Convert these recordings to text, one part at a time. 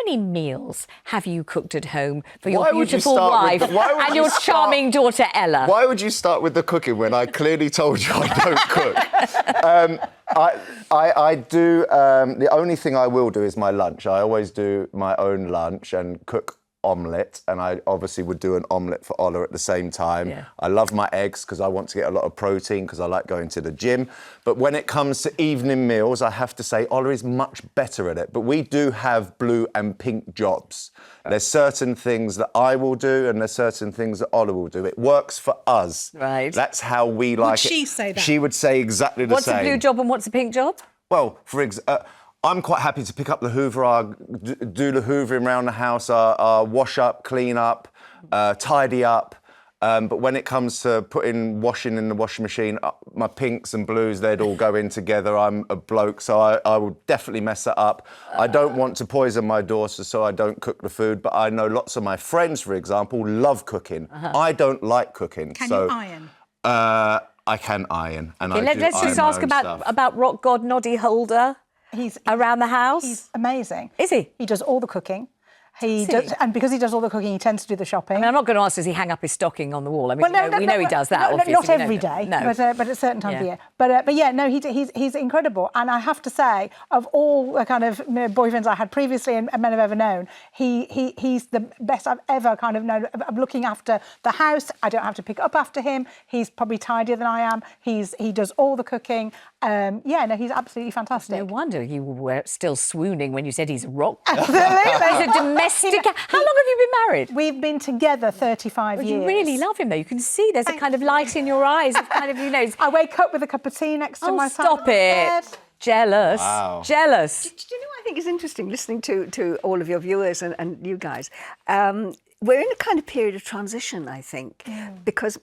many meals have you cooked at home for your Why would you beautiful start wife with- why would and you your start- charming daughter Ella? Why would you start with the cooking when I clearly told you I don't cook? I do. The only thing I will do is my lunch. I always do my own lunch and cook omelette, and I obviously would do an omelette for Ola at the same time. Yeah. I love my eggs because I want to get a lot of protein because I like going to the gym. But when it comes to evening meals, I have to say Ola is much better at it. But we do have blue and pink jobs. There's certain things that I will do and there's certain things that Ola will do. It works for us. Right. That's how we like it. Would she say that? She would say exactly the What's same. a blue job and what's a pink job? Well, I'm quite happy to pick up the Hoover, do the hoovering around the house, wash up, clean up, tidy up. But when it comes to putting washing in the washing machine, my pinks and blues, they'd all go in together. I'm a bloke, so I will definitely mess that up. I don't want to poison my daughter, so I don't cook the food. But I know lots of my friends, for example, love cooking. I don't like cooking. Can so, you iron? I can iron, and Okay, I do let's iron just my ask own stuff. about rock god Noddy Holder around the house. He's amazing. Is he? He does all the cooking. He Is does, he? and because he does all the cooking, he tends to do the shopping. I mean, I'm not going to ask, does he hang up his stocking on the wall? I mean, Well, we know he does that, obviously. Not we know every that. day, No. but at certain times Yeah. of year. But yeah, no, he's incredible. And I have to say, of all the kind of boyfriends I had previously and men I've ever known, he's the best I've ever kind of known of looking after the house. I don't have to pick up after him. He's probably tidier than I am. He does all the cooking. Yeah, no, he's absolutely fantastic. No wonder you were still swooning when you said he's a rock. Absolutely. He's a domestic. How long have you been married? We've been together 35 years. You really love him, though. You can see there's a kind of light in your eyes. Of kind of, you know. I wake up with a cup of tea next to my side Stop of the bed. it. Jealous. Wow. Jealous. Do you know what I think is interesting, listening to all of your viewers and you guys? We're in a kind of period of transition, I think, because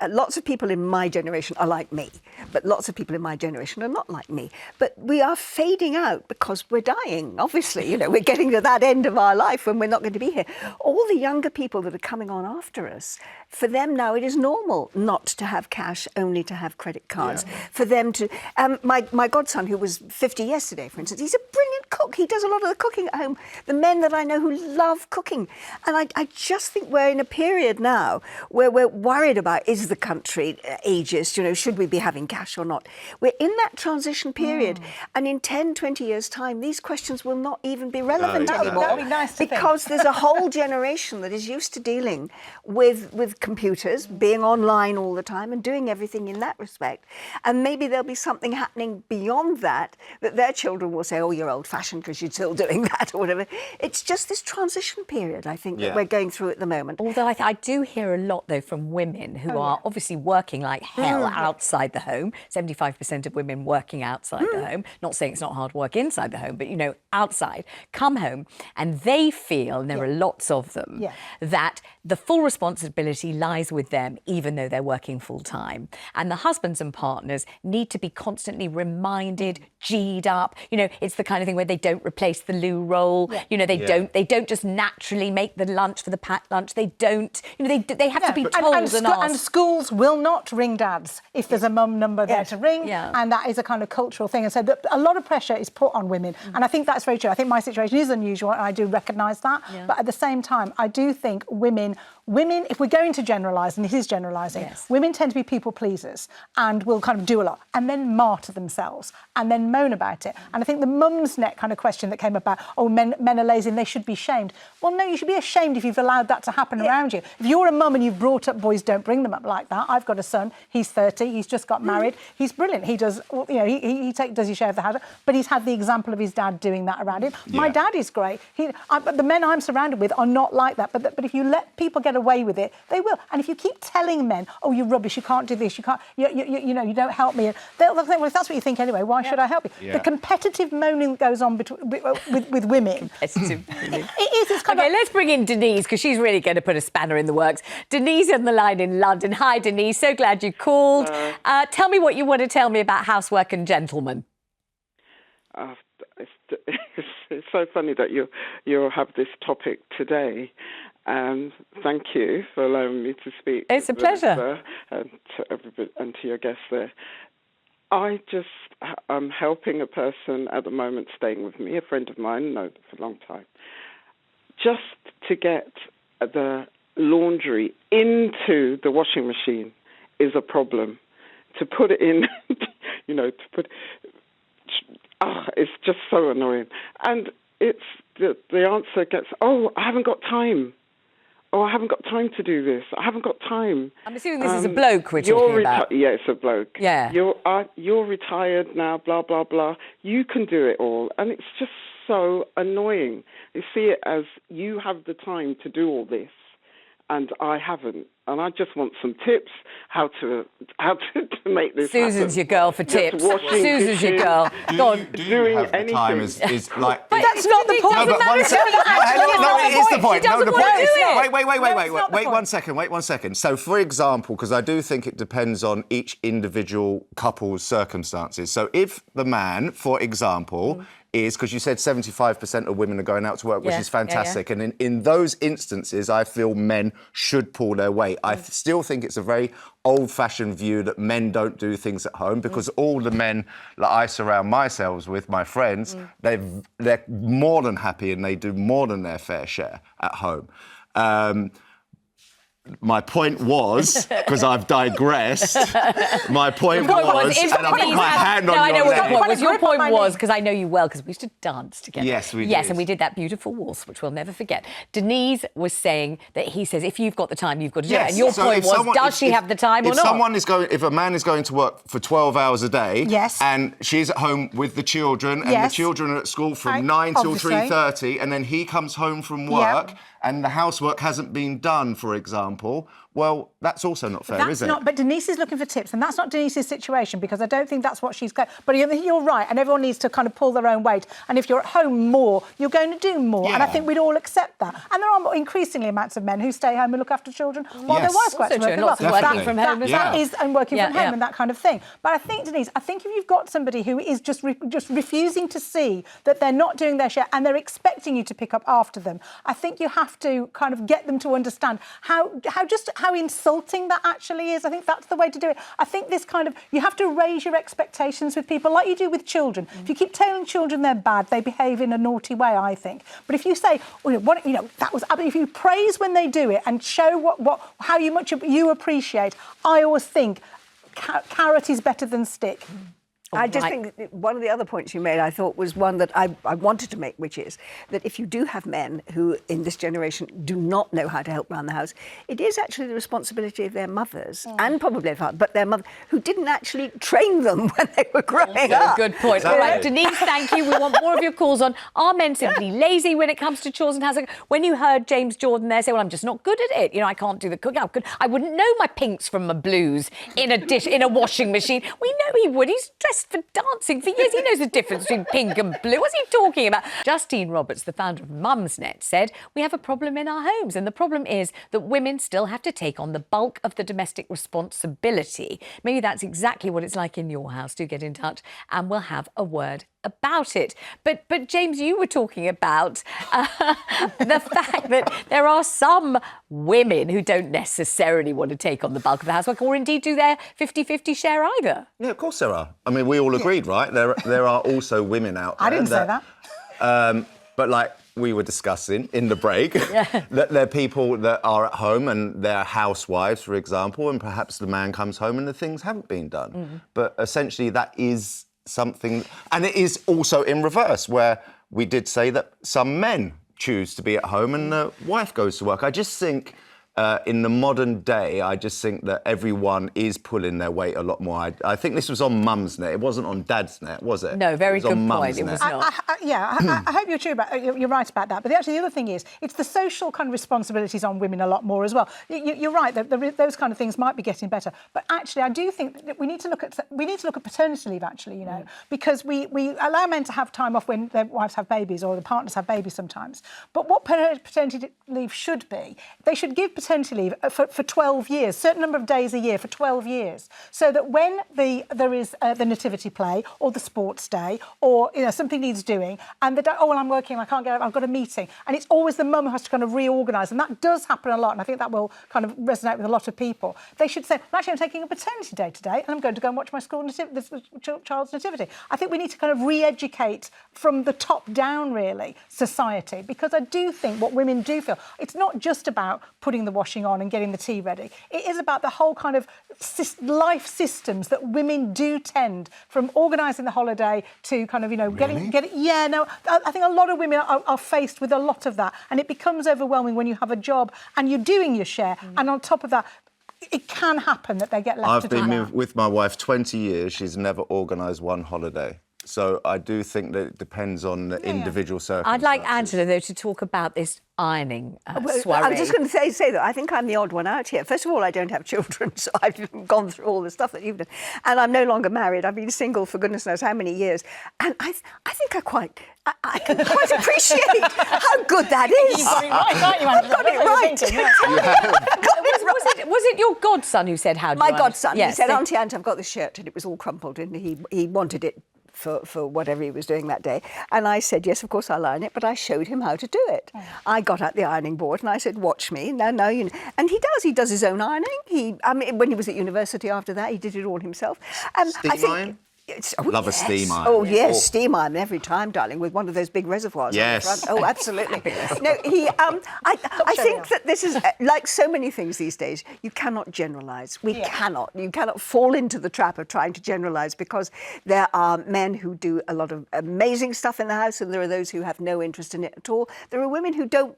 lots of people in my generation are like me, but lots of people in my generation are not like me. But we are fading out because we're dying, obviously. You know, we're getting to that end of our life when we're not going to be here. All the younger people that are coming on after us, for them now it is normal not to have cash, only to have credit cards. Yeah. For them to... my godson, who was 50 yesterday, for instance, he's a brilliant cook. He does a lot of the cooking at home. The men that I know who love cooking. And I just think we're in a period now where we're worried about, is the country ageist? You know, should we be having cash or not? We're in that transition period. And in 10, 20 years' time, these questions will not even be relevant anymore. That would be nice to because there's a whole generation that is used to dealing with computers, being online all the time and doing everything in that respect. And maybe there'll be something happening beyond that their children will say, oh, you're old-fashioned because you're still doing that or whatever. It's just this transition period, I think, that we're going through at the moment. Although I do hear a lot, though, from women who are obviously working like hell outside the home. 75% of women working outside the home. Not saying it's not hard work inside the home, but, you know, outside, come home, and they feel, and there are lots of them, that the full responsibility lies with them, even though they're working full-time. And the husbands and partners need to be constantly reminded, G'd up. You know, it's the kind of thing where they don't replace the loo roll. You know, they don't just naturally make the lunch for the packed lunch. They don't, you know, they have to be told and asked. And schools will not ring dads if there's a mum number there to ring. And that is a kind of cultural thing. And so a lot of pressure is put on women. And I think that's very true. I think my situation is unusual and I do recognise that. But at the same time, I do think women, if we're going to generalise, and it is generalising, women tend to be people pleasers and will kind of do a lot and then martyr themselves and then moan about it. And I think the Mumsnet kind of question that came about, oh, men are lazy and they should be shamed. Well, no, you should be ashamed if you've allowed that to happen around you. If you're a mum and you've brought up boys, don't bring them up like that. I've got a son, he's 30, he's just got married, he's brilliant. He does, you know, he does his share of the house, but he's had the example of his dad doing that around him. My dad is great. The men I'm surrounded with are not like that, but if you let people get away with it, they will. And if you keep telling men, oh, you're rubbish, you can't do this, you can't, you know, you don't help me, they'll think, well, if that's what you think anyway, why should I help you? The competitive moaning that goes on with women. Competitive moaning. It is. It's kind okay, of... let's bring in Denise, because she's really going to put a spanner in the works. Denise on the line in London. Hi, Denise. So glad you called. Tell me what you want to tell me about Housework and Gentlemen. It's so funny that you have this topic today. Thank you for allowing me to speak. It's a pleasure. And to everybody and to your guests there. I'm helping a person at the moment staying with me, a friend of mine, known for a long time. just to get the laundry into the washing machine is a problem. To put it in, it's just so annoying. And it's the answer gets, oh, I haven't got time. Oh, I haven't got time to do this. I haven't got time. I'm assuming this is a bloke we're talking about. Yeah, it's a bloke. Yeah. You're retired now, blah, blah, blah. You can do it all. And it's just so annoying. You see it as you have the time to do all this, and I haven't. And I just want some tips how to make this Susan's happen. your girl for tips. Susan's your girl. Do you have the time is like... But that's not the point. No, but one second. No, it is the point. She doesn't want to do it. Wait one second. So, for example, because I do think it depends on each individual couple's circumstances. So if the man, for example, is, because you said 75% of women are going out to work, which is fantastic. And in those instances, I feel men should pull their weight. I still think it's a very old-fashioned view that men don't do things at home, because all the men that I surround myself with, my friends, they're more than happy and they do more than their fair share at home. My point was, because I've digressed, my point was, and I put my hand on your leg. I know what your point was. Your point was, because I know you well, because we used to dance together. Yes, we did. Yes, and we did that beautiful waltz, which we'll never forget. Denise was saying that he says, if you've got the time, you've got to do it. And your point was, does she have the time or not? If a man is going to work for 12 hours a day, and she's at home with the children, and the children are at school from 9 till 3:30, and then he comes home from work, and the housework hasn't been done, for example, well, that's also not fair, is it? But Denise is looking for tips, and that's not Denise's situation, because I don't think that's what she's going... But you're right, and everyone needs to kind of pull their own weight. And if you're at home more, you're going to do more. And I think we'd all accept that. And there are increasingly amounts of men who stay home and look after children while their wives go out to work as well. Lots of working from home as well. And working from home and that kind of thing. But I think, Denise, if you've got somebody who is just refusing to see that they're not doing their share and they're expecting you to pick up after them, I think you have to kind of get them to understand how insulting that actually is. I think that's the way to do it. I think this kind of, you have to raise your expectations with people like you do with children. If you keep telling children they're bad, they behave in a naughty way, I think. But if you say, if you praise when they do it and show how much you appreciate, I always think carrot is better than stick. I just think that one of the other points you made, I thought, was one that I wanted to make, which is that if you do have men who, in this generation, do not know how to help around the house, it is actually the responsibility of their mothers, and probably their father, but their mother, who didn't actually train them when they were growing up. Good point. Exactly. All right, Denise, thank you. We want more of your calls on, are men simply lazy when it comes to chores and housework? When you heard James Jordan there say, well, I'm just not good at it. I can't do the cooking. I wouldn't know my pinks from my blues in a washing machine. We know he would. He's dressed for dancing for years. He knows the difference between pink and blue. What's he talking about? Justine Roberts, the founder of Mumsnet, said, we have a problem in our homes, and the problem is that women still have to take on the bulk of the domestic responsibility. Maybe that's exactly what it's like in your house. Do get in touch and we'll have a word about it. But James, you were talking about the fact that there are some women who don't necessarily want to take on the bulk of the housework, or indeed do their 50-50 share either. Yeah, of course there are. I mean, we all agreed, right? There are also women out there. I didn't say that. But like we were discussing in the break, that there are people that are at home and they're housewives, for example, and perhaps the man comes home and the things haven't been done. But essentially that is something, and it is also in reverse, where we did say that some men choose to be at home and the wife goes to work. I just think in the modern day, I just think that everyone is pulling their weight a lot more. I think this was on Mumsnet. It wasn't on Dad's Net, was it? No, very good point. Mumsnet. It was not. I hope you're right about that. But actually, the other thing is, it's the social kind of responsibilities on women a lot more as well. You're right that those kind of things might be getting better. But actually, I do think that we need to look at paternity leave. Actually, because we allow men to have time off when their wives have babies or the partners have babies sometimes. But what paternity leave should be, they should give paternity leave for 12 years, certain number of days a year for 12 years, so that when there is the nativity play or the sports day or something needs doing, and the dad, oh well, I'm working, I can't get out, I've got a meeting, and it's always the mum who has to kind of reorganise, and that does happen a lot, and I think that will kind of resonate with a lot of people. They should say, well, actually, I'm taking a paternity day today, and I'm going to go and watch my child's nativity. I think we need to kind of re-educate from the top down, really, society, because I do think what women do feel, it's not just about putting the washing on and getting the tea ready. It is about the whole kind of life systems that women do tend, from organising the holiday to kind of, getting. Yeah, no, I think a lot of women are faced with a lot of that, and it becomes overwhelming when you have a job and you're doing your share, and on top of that, it can happen that they get left to do that. I've been with my wife 20 years. She's never organised one holiday. So I do think that it depends on the individual circumstances. I'd like Angela, though, to talk about this ironing soiree. I'm just going to say that I think I'm the odd one out here. First of all, I don't have children, so I've gone through all the stuff that you've done. And I'm no longer married. I've been single for goodness knows how many years. And I think I can quite appreciate how good that is. You've got it right, aren't you, Angela? I've got it right. Was it your godson who said, how do My you godson. Yes, he said, Auntie Aunt, I've got this shirt, and it was all crumpled, and he wanted it for whatever he was doing that day. And I said, yes, of course I'll iron it, but I showed him how to do it. Oh. I got out the ironing board and I said, watch me. No, you know. And he does his own ironing. When he was at university after that, he did it all himself. Steam iron? Love a steam iron. Oh, yes, steam iron every time, darling, with one of those big reservoirs on the front. Oh, absolutely. No, I think that this is, like so many things these days, you cannot generalise. You cannot fall into the trap of trying to generalise, because there are men who do a lot of amazing stuff in the house, and there are those who have no interest in it at all. There are women who don't.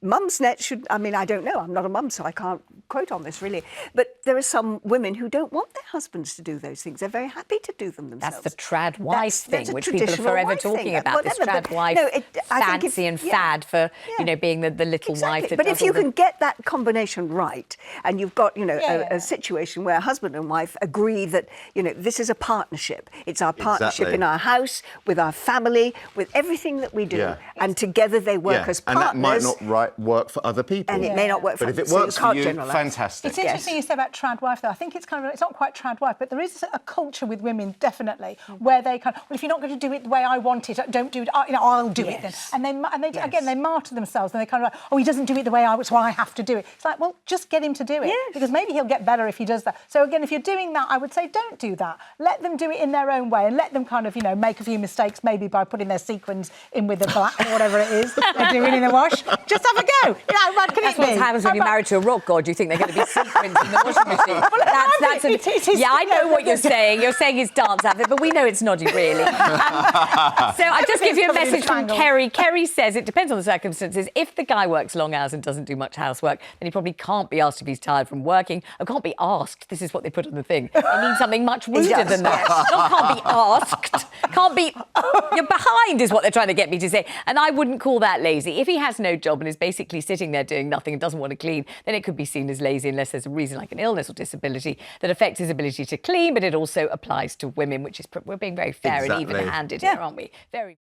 Mumsnet should, I don't know, I'm not a mum, so I can't quote on this really, but there are some women who don't want their husbands to do those things. They're very happy to do them themselves. That's the trad wife thing, which people are forever talking about, this trad wife fancy and fad for, being the little wife that But does if you can get that combination right, and you've got, a situation where husband and wife agree that, this is a partnership. It's our partnership in our house, with our family, with everything that we do. And together they work as partners. And that might not work for other people. And it may not work for others. But if it so works for you, fantastic. It's interesting you say about trad wife, though. I think it's not quite trad wife, but there is a culture with women, definitely, where they well, if you're not going to do it the way I want it, don't do it. I'll do it then. And they again, they martyr themselves, and they kind of like, oh, he doesn't do it the way I would, so I have to do it. It's like, well, just get him to do it, because maybe he'll get better if he does that. So again, if you're doing that, I would say don't do that. Let them do it in their own way, and let them kind of, make a few mistakes, maybe by putting their sequins in with the black or whatever it is they're doing in the wash. Just have a go. That's what happens when you're married to a rock god. You think they're going to be sequins in the washing machine. I know what you're saying. You're saying it's dance outfit, but we know it's noddy, really. So I'll just give you a message from Kerry. Kerry says it depends on the circumstances. If the guy works long hours and doesn't do much housework, then he probably can't be asked if he's tired from working, or can't be asked. This is what they put on the thing. They need something much ruder than that. Not can't be asked. Can't be, you're behind is what they're trying to get me to say. And I wouldn't call that lazy. If he has no job and is basically sitting there doing nothing and doesn't want to clean, then it could be seen as lazy unless there's a reason like an illness or disability that affects his ability to clean. But it also applies to women, which is, we're being very fair and even-handed here, aren't we? Very.